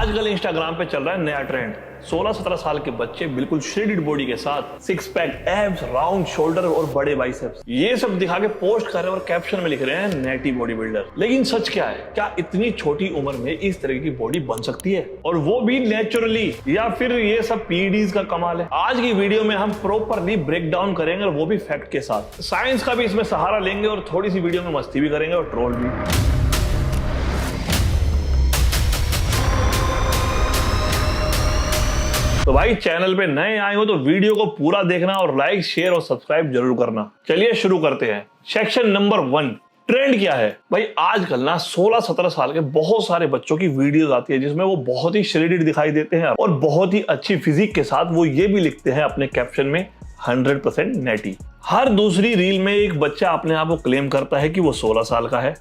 आजकल इंस्टाग्राम पे चल रहा है नया ट्रेंड। 16-17 साल के बच्चे बिल्कुल श्रेडेड बॉडी के साथ six pack, abs, round shoulder और बड़े बाइसेप्स, ये सब दिखा के पोस्ट कर रहे हैं और कैप्शन में लिख रहे हैं नेटी बॉडी बिल्डर। लेकिन सच क्या है? क्या इतनी छोटी उम्र में इस तरह की बॉडी बन सकती है, और वो भी नेचुरली, या फिर ये सब पीडीज का कमाल है? आज की वीडियो में हम प्रॉपरली ब्रेक डाउन करेंगे, और वो भी फैक्ट के साथ। साइंस का भी इसमें सहारा लेंगे और थोड़ी सी वीडियो में मस्ती भी करेंगे और ट्रोल भी। तो भाई चैनल पे नए आए हो तो वीडियो को पूरा देखना और लाइक, शेयर और सब्सक्राइब जरूर करना। चलिए शुरू करते हैं। सेक्शन नंबर 1, ट्रेंड क्या है? भाई आजकल ना 16-17 साल के बहुत सारे बच्चों की वीडियोस आती है जिसमें वो बहुत ही श्रेडेड दिखाई देते हैं और बहुत ही अच्छी फिजिक के साथ वो ये भी लिखते हैं अपने कैप्शन में 100% नेटी। हर दूसरी रील में एक बच्चा अपने आप को क्लेम करता है कि वो 16 साल का है।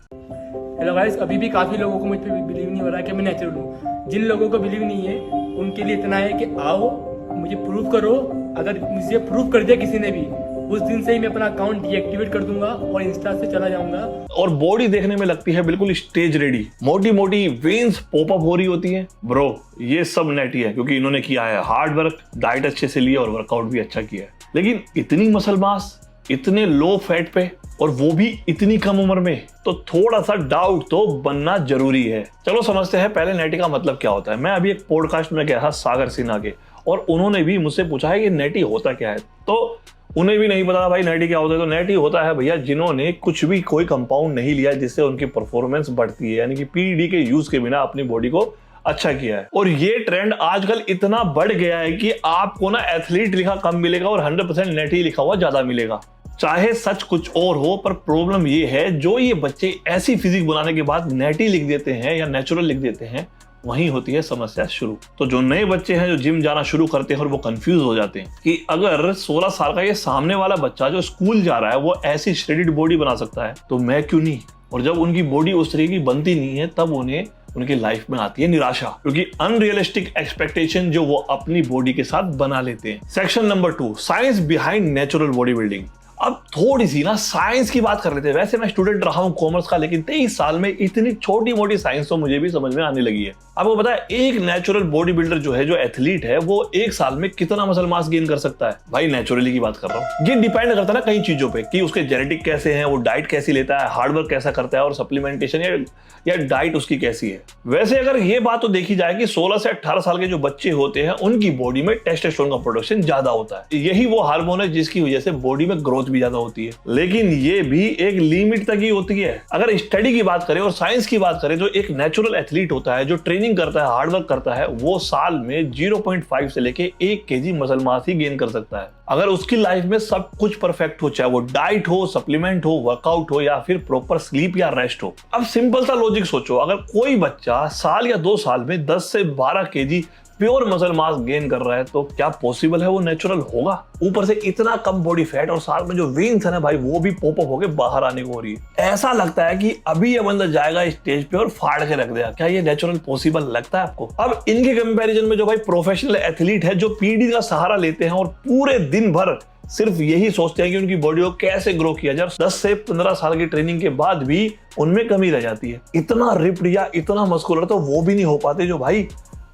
हेलो गाइस, अभी भी काफी लोगों को मुझ पे बिलीव नहीं हो रहा है कि मैं नेचुरल हूँ। जिन लोगों को बिलीव नहीं है उनके लिए इतना है कि आओ मुझे प्रूव करो। अगर मुझे प्रूव कर दिया किसी ने भी, उस दिन से ही मैं अपना अकाउंट डीएक्टिवेट कर दूंगा और इंस्टा से चला जाऊंगा। और बॉडी देखने में लगती है बिल्कुल स्टेज रेडी, मोटी मोटी वेन्स पॉप अप हो रही होती है। ब्रो ये सब नेटी है क्योंकि इन्होंने किया है हार्ड वर्क, डाइट अच्छे से लिया और वर्कआउट भी अच्छा किया है। लेकिन इतनी मसल मास, इतने लो फैट पे, और वो भी इतनी कम उम्र में, तो थोड़ा सा डाउट तो बनना जरूरी है। चलो समझते हैं पहले नेटी का मतलब क्या होता है। मैं अभी एक पॉडकास्ट में गया था सागर सिन्हा के, और उन्होंने भी मुझसे पूछा है कि नेटी होता क्या है, तो उन्हें भी नहीं पता भाई नेटी क्या होता है। तो नेटी होता है भैया जिन्होंने कुछ भी कोई कंपाउंड नहीं लिया जिससे उनकी परफॉर्मेंस बढ़ती है, यानी कि पीडी के यूज के बिना अपनी बॉडी को अच्छा किया है। और ये ट्रेंड आजकल इतना बढ़ गया है कि आपको ना एथलीट लिखा कम मिलेगा और 100% नेटी लिखा हुआ ज्यादा मिलेगा। चाहे सच कुछ और हो, पर प्रॉब्लम ये है जो ये बच्चे ऐसी फिजिक बनाने के बाद नेटी लिख देते हैं या नेचुरल लिख देते हैं, वहीं होती है समस्या शुरू। तो जो नए बच्चे हैं जो जिम जाना शुरू करते हैं और वो कंफ्यूज हो जाते हैं कि अगर 16 साल का ये सामने वाला बच्चा जो स्कूल जा रहा है वो ऐसी श्रेडेड बॉडी बना सकता है, तो मैं क्यों नहीं? और जब उनकी बॉडी उस तरह की बनती नहीं है तब उन्हें उनकी लाइफ में आती है निराशा, क्योंकि अनरियलिस्टिक एक्सपेक्टेशन जो वो अपनी बॉडी के साथ बना लेते हैं। Section number 2, science behind natural body building. अब थोड़ी सी ना साइंस की बात कर लेते हैं। वैसे मैं स्टूडेंट रहा हूं कॉमर्स का, लेकिन 23 साल में इतनी छोटी मोटी साइंस तो मुझे भी समझ में आने लगी है। आपको पता है एक नेचुरल बॉडी बिल्डर जो है, जो एथलीट है, वो एक साल में कितना मसल मास गेन कर सकता है? भाई नेचुरली की बात कर रहा हूँ। ये डिपेंड करता है ना कई चीजों पे, कि उसके जेनेटिक कैसे हैं, वो डाइट कैसी लेता है, हार्डवर्क कैसा करता है, और सप्लीमेंटेशन या डाइट उसकी कैसी है। वैसे अगर ये बात तो देखी जाए कि 16 से 18 साल के जो बच्चे होते हैं उनकी बॉडी में टेस्टोस्टेरोन का प्रोडक्शन ज्यादा होता है। यही वो हार्मोन है जिसकी वजह से बॉडी में ग्रोथ भी ज्यादा होती है, लेकिन ये भी एक लिमिट तक ही होती है। अगर स्टडी की बात करें और साइंस की बात करें, जो एक नेचुरल एथलीट होता है, जो ट्रेनिंग करता है, हार्डवर्क करता है, वो साल में 0.5 से लेके 1 केजी मसल मास ही गेन कर सकता है। अगर उसकी लाइफ में सब कुछ परफेक्ट हो, चाहे वो डाइट हो, सप्लीमेंट हो, वर्कआउट हो, या फिर प्रॉपर स्लीप या रेस्ट हो। अब सिंपल सा लॉजिक सोचो, अगर कोई बच्चा साल या 2 साल में 10 से 12 KG pure muscle mass gain कर रहा है, तो क्या पॉसिबल है वो नेचुरल होगा? ऊपर से इतना कम बॉडी फैट, और साथ में जो वेन्स है ना भाई, वो भी पॉप अप होके बाहर आने को हो रही है। ऐसा लगता है कि अभी ये बंदा जाएगा स्टेज पे और फाड़ के रख देगा। क्या ये नेचुरल पॉसिबल लगता है आपको? अब इनके कंपैरिजन में जो भाई प्रोफेशनल एथलीट है, जो पीडी का सहारा लेते हैं और पूरे दिन भर सिर्फ यही सोचते हैं कि उनकी बॉडी को कैसे ग्रो किया जाए, 10 से 15 साल की ट्रेनिंग के बाद भी उनमें कमी रह जाती है। इतना रिप्ड या इतना मस्कुलर तो वो भी नहीं हो पाते जो भाई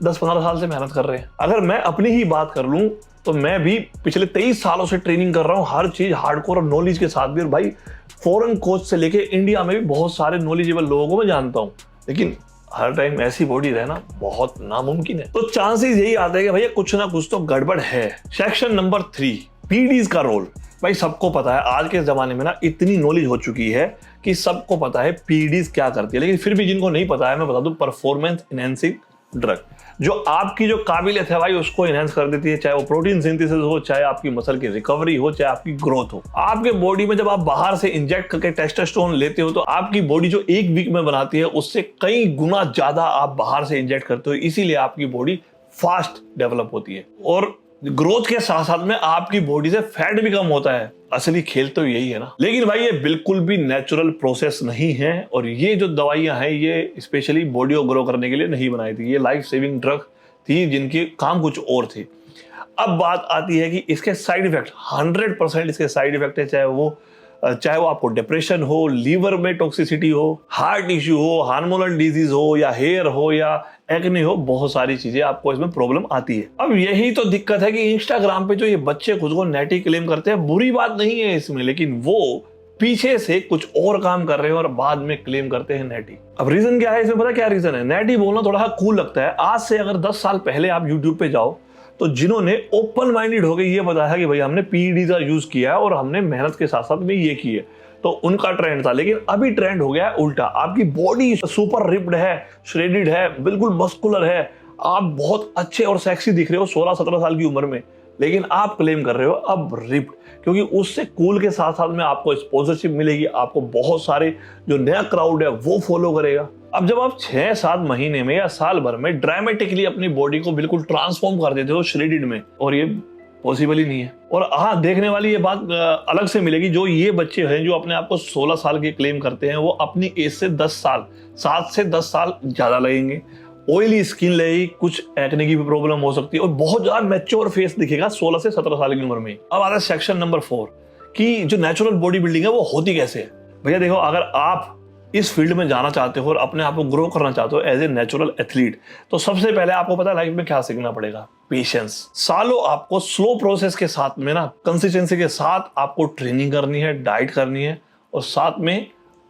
10-15 साल से मेहनत कर रहे हैं। अगर मैं अपनी ही बात कर लूं तो मैं भी पिछले 23 सालों से ट्रेनिंग कर रहा हूं, हर चीज हार्डकोर और नॉलेज के साथ भी। और भाई फॉरेन कोच से लेके इंडिया में भी बहुत सारे नॉलेजेबल लोगों को मैं जानता हूं, लेकिन हर टाइम ऐसी बॉडी रहना बहुत नामुमकिन है। तो चांसेस यही आते हैं कि भैया कुछ ना कुछ तो गड़बड़ है। सेक्शन नंबर 3, पीडीज का रोल। भाई सबको पता है आज के जमाने में ना इतनी नॉलेज हो चुकी है कि सबको पता है पीडीज क्या करती है, लेकिन फिर भी जिनको नहीं पता है मैं बता दूं, परफॉर्मेंस एनहांसिंग ड्रग, जो आपकी जो काबिलियत है भाई उसको इनहेंस कर देती है। चाहे वो प्रोटीन सिंथेसिस हो, चाहे आपकी मसल की रिकवरी हो, चाहे आपकी ग्रोथ हो। आपके बॉडी में जब आप बाहर से इंजेक्ट करके टेस्टोस्टेरोन लेते हो, तो आपकी बॉडी जो 1 वीक में बनाती है उससे कई गुना ज्यादा आप बाहर से इंजेक्ट करते हो, इसीलिए आपकी बॉडी फास्ट डेवलप होती है। और ग्रोथ के साथ साथ में आपकी बॉडी से फैट भी कम होता है। असली खेल तो यही है ना। लेकिन भाई ये बिल्कुल भी नेचुरल प्रोसेस नहीं है, और ये जो दवाइयां हैं ये स्पेशली बॉडी को ग्रो करने के लिए नहीं बनाई थी। ये लाइफ सेविंग ड्रग थी जिनके काम कुछ और थे। अब बात आती है कि इसके साइड इफेक्ट, 100% इसके साइड इफेक्ट है, चाहे वो चाहे वो आपको डिप्रेशन हो, लीवर में टॉक्सिसिटी हो, हार्ट इश्यू हो, हार्मोनल डिजीज हो, या हेयर हो, या एक्ने हो, बहुत सारी चीजें आपको इसमें प्रॉब्लम आती है। अब यही तो दिक्कत है कि इंस्टाग्राम पे जो ये बच्चे खुद को नेटी क्लेम करते हैं, बुरी बात नहीं है इसमें, लेकिन वो पीछे से कुछ और काम कर रहे हैं और बाद में क्लेम करते हैं नेटी। अब रीजन क्या है इसमें, पता क्या रीजन है? नेटी बोलना थोड़ा कूल लगता है। आज से अगर 10 साल पहले आप यूट्यूब पे जाओ तो जिन्होंने ओपन माइंडेड होकर ये बताया कि भाई हमने पीईडी का यूज किया है और हमने मेहनत के साथ साथ में ये की है, तो उनका ट्रेंड था। लेकिन अभी ट्रेंड हो गया है उल्टा। आपकी बॉडी सुपर रिप्ड है, श्रेडिड है, बिल्कुल मस्कुलर है, आप बहुत अच्छे और सेक्सी दिख रहे हो 16-17 साल की उम्र में, लेकिन आप क्लेम कर रहे हो अब रिप्ड, क्योंकि उससे कूल के साथ साथ में आपको स्पॉन्सरशिप मिलेगी, आपको बहुत सारे जो नया क्राउड है वो फॉलो करेगा। अब जब आप 6-7 महीने में या साल भर में ड्रामेटिकली अपनी बॉडी को बिल्कुल ट्रांसफॉर्म कर देते हो श्रेडिड में, और ये पॉसिबल ही नहीं है। और हाँ, देखने वाली ये बात अलग से मिलेगी, जो ये बच्चे हैं जो अपने आप को 16 साल के क्लेम करते हैं, वो अपनी एज से 10 साल 7 से 10 साल ज्यादा लगेंगे, ऑयली स्किन लगेगी, कुछ एक्ने की भी प्रॉब्लम हो सकती है और बहुत ज्यादा मैच्योर फेस दिखेगा 16 से 17 साल की उम्र में। अब आता है सेक्शन नंबर 4 कि जो नेचुरल बॉडी बिल्डिंग है वो होती कैसे है। भैया देखो, अगर आप इस फील्ड में जाना चाहते हो और अपने आप को ग्रो करना चाहते हो एज ए नेचुरल एथलीट, तो सबसे पहले आपको पता है लाइफ में क्या सीखना पड़ेगा? पेशेंस। सालों आपको स्लो प्रोसेस के साथ में ना, कंसिस्टेंसी के साथ आपको ट्रेनिंग करनी है, डाइट करनी है, और साथ में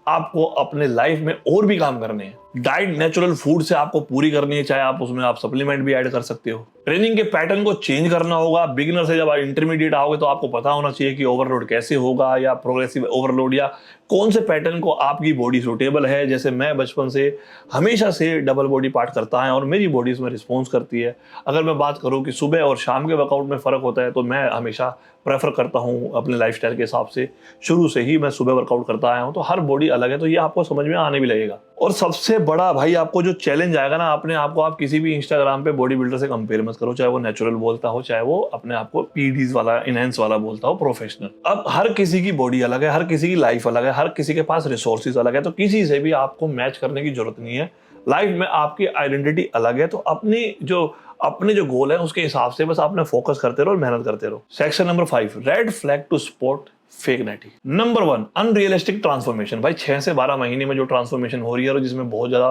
आपको अपने लाइफ में और भी काम करने हैं। डाइट नेचुरल फूड से आपको पूरी करनी है, चाहे आप उसमें आप सप्लीमेंट भी ऐड कर सकते हो। ट्रेनिंग के पैटर्न को चेंज करना होगा। बिगिनर से जब आप इंटरमीडिएट आओगे तो आपको पता होना चाहिए कि ओवरलोड कैसे होगा, या प्रोग्रेसिव ओवरलोड, या कौन से पैटर्न को आपकी बॉडी सूटेबल है। जैसे मैं बचपन से हमेशा से डबल बॉडी पार्ट करता है और मेरी बॉडी इसमें रिस्पॉन्स करती है। अगर मैं बात करूं कि सुबह और शाम के वर्कआउट में फ़र्क होता है, तो मैं हमेशा प्रेफर करता हूं अपने लाइफस्टाइल के हिसाब से, शुरू से ही मैं सुबह वर्कआउट करता आया हूं, तो हर बॉडी अलग है, तो ये आपको समझ में आने भी लगेगा। और सबसे बड़ा भाई आपको जो चैलेंज आएगा ना, अपने आप को आप किसी भी इंस्टाग्राम पे बॉडी बिल्डर से कंपेयर मत करो, चाहे वो नेचुरल बोलता हो, चाहे वो अपने आप को पीडीज वाला, इनहेंस वाला बोलता हो, प्रोफेशनल। अब हर किसी की बॉडी अलग है, हर किसी की लाइफ अलग है, हर किसी के पास रिसोर्सेज अलग है, तो किसी से भी आपको मैच करने की जरूरत नहीं है। लाइफ में आपकी आइडेंटिटी अलग है, तो अपने जो गोल है उसके हिसाब से बस आपने फोकस करते रहो और मेहनत करते रहो। Section number 5, red flag to spot fake नेटी। Number 1, unrealistic transformation. भाई 6 से 12 महीने में जो ट्रांसफॉर्मेशन हो रही है और जिसमें बहुत ज्यादा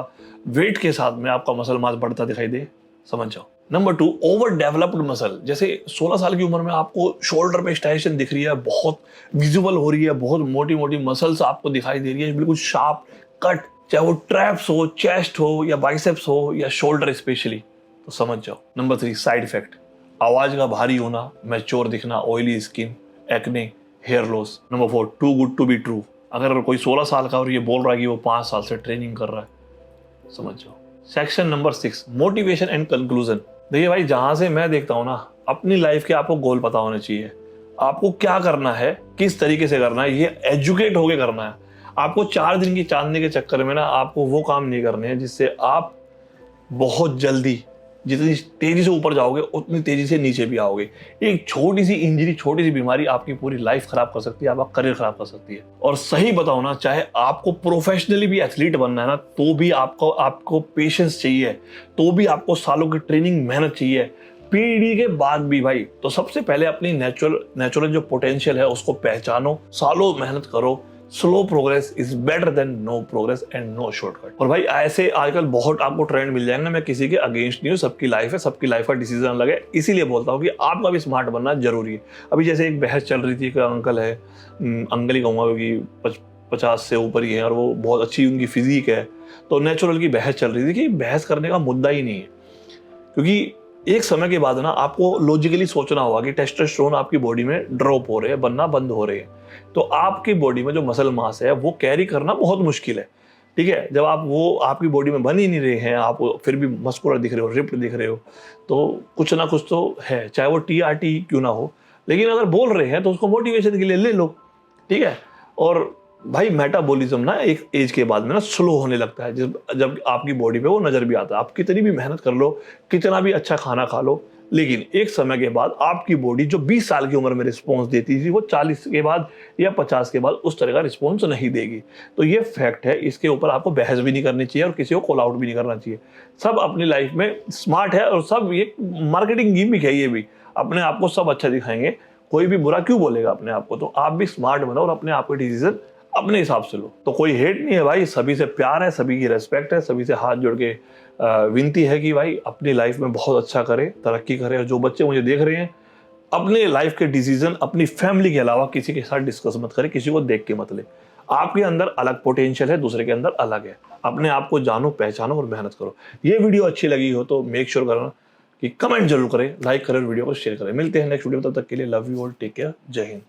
वेट के साथ में आपका मसल मास बढ़ता दिखाई दे, समझ जाओ। Number 2, over developed muscle. जैसे 16 साल की उम्र में आपको शोल्डर पे स्टाइलेशन दिख रही है, बहुत विजुअल हो रही है, बहुत मोटी मोटी मसल्स आपको दिखाई दे रही है, बिल्कुल शार्प कट, चाहे वो ट्रैप्स हो, चेस्ट हो, या बाइसेप्स हो, या शोल्डर स्पेशली, तो समझ जाओ। Number 3, side effect. आवाज का भारी होना, मैच्योर दिखना, oily skin, acne, hair loss. Number 4, too good to be true. अगर कोई 16 साल का और ये बोल रहा है कि वो 5 साल से ट्रेनिंग कर रहा है, समझ जाओ। Section number 6, motivation and conclusion. देखिए भाई, जहां से मैं देखता हूं ना, अपनी लाइफ के आपको गोल पता होने चाहिए, आपको क्या करना है, किस तरीके से करना है, ये एजुकेट होके करना है। आपको 4 दिन की चांदनी के चक्कर में ना आपको वो काम नहीं करने हैं जिससे आप बहुत जल्दी, जितनी तेजी से ऊपर जाओगे उतनी तेजी से नीचे भी आओगे। एक छोटी सी इंजरी, छोटी सी बीमारी आपकी पूरी लाइफ खराब कर सकती है, आपका करियर खराब कर सकती है। और सही बताओ ना, चाहे आपको प्रोफेशनली भी एथलीट बनना है ना, तो भी आपको पेशेंस चाहिए, तो भी आपको सालों की ट्रेनिंग, मेहनत चाहिए। पीडी के बाद भी भाई, तो सबसे पहले अपनी नेचुरल जो पोटेंशियल है उसको पहचानो, सालों मेहनत करो। Slow progress is better than no progress and no shortcut. और भाई ऐसे आजकल बहुत आपको ट्रेंड मिल जाएंगे ना, मैं किसी के अगेंस्ट नहीं हूँ, सबकी लाइफ है, सबकी लाइफ का डिसीजन अलग है, इसीलिए बोलता हूँ कि आपका भी स्मार्ट बनना जरूरी है। अभी जैसे एक बहस चल रही थी, एक अंकल है, अंकल ही कहूँगा क्योंकि 50 से ऊपर ही है और वो बहुत अच्छी उनकी फिजिक है, तो नेचुरल की बहस चल रही थी कि बहस करने का मुद्दा ही नहीं है, क्योंकि एक समय के बाद ना आपको लॉजिकली सोचना होगा कि टेस्टोस्टेरोन आपकी बॉडी में ड्रॉप हो रहे हैं, बनना बंद हो रहे हैं, तो आपकी बॉडी में जो मसल मास है वो कैरी करना बहुत मुश्किल है। ठीक है, जब वो आपकी बॉडी में बन ही नहीं रहे हैं, आप फिर भी मस्कुलर दिख रहे हो, रिप्ड दिख रहे हो, तो कुछ ना कुछ तो है, चाहे वो TRT क्यों ना हो, लेकिन अगर बोल रहे हैं तो उसको मोटिवेशन के लिए ले लो। ठीक है, और भाई मेटाबॉलिज्म ना एक एज के बाद में ना स्लो होने लगता है, जब आपकी बॉडी पे वो नजर भी आता है। आप कितनी भी मेहनत कर लो, कितना भी अच्छा खाना खा लो, लेकिन एक समय के बाद आपकी बॉडी जो 20 साल की उम्र में रिस्पॉन्स देती थी, वो 40 के बाद या 50 के बाद उस तरह का रिस्पॉन्स नहीं देगी। तो ये फैक्ट है, इसके ऊपर आपको बहस भी नहीं करनी चाहिए और किसी को कॉल आउट भी नहीं करना चाहिए। सब अपनी लाइफ में स्मार्ट है और सब ये मार्केटिंग गिमिक है, ये भी अपने आप को सब अच्छा दिखाएंगे, कोई भी बुरा क्यों बोलेगा अपने आप को, तो आप भी स्मार्ट बनो और अपने आप के डिसीजन अपने हिसाब से लो। तो कोई हेट नहीं है भाई, सभी से प्यार है, सभी की रेस्पेक्ट है, सभी से हाथ जोड़ के विनती है कि भाई अपनी लाइफ में बहुत अच्छा करे, तरक्की करे। और जो बच्चे मुझे देख रहे हैं, अपने लाइफ के डिसीजन अपनी फैमिली के अलावा किसी के साथ डिस्कस मत करें, किसी को देख के मत ले। आपके अंदर अलग पोटेंशियल है, दूसरे के अंदर अलग है। अपने आप को जानो, पहचानो और मेहनत करो। ये वीडियो अच्छी लगी हो तो मेक श्योर करना कि कमेंट जरूर करें, लाइक करें और वीडियो को शेयर करें। मिलते हैं नेक्स्ट वीडियो में, तब तक के लिए love you all, take care, जय हिंद।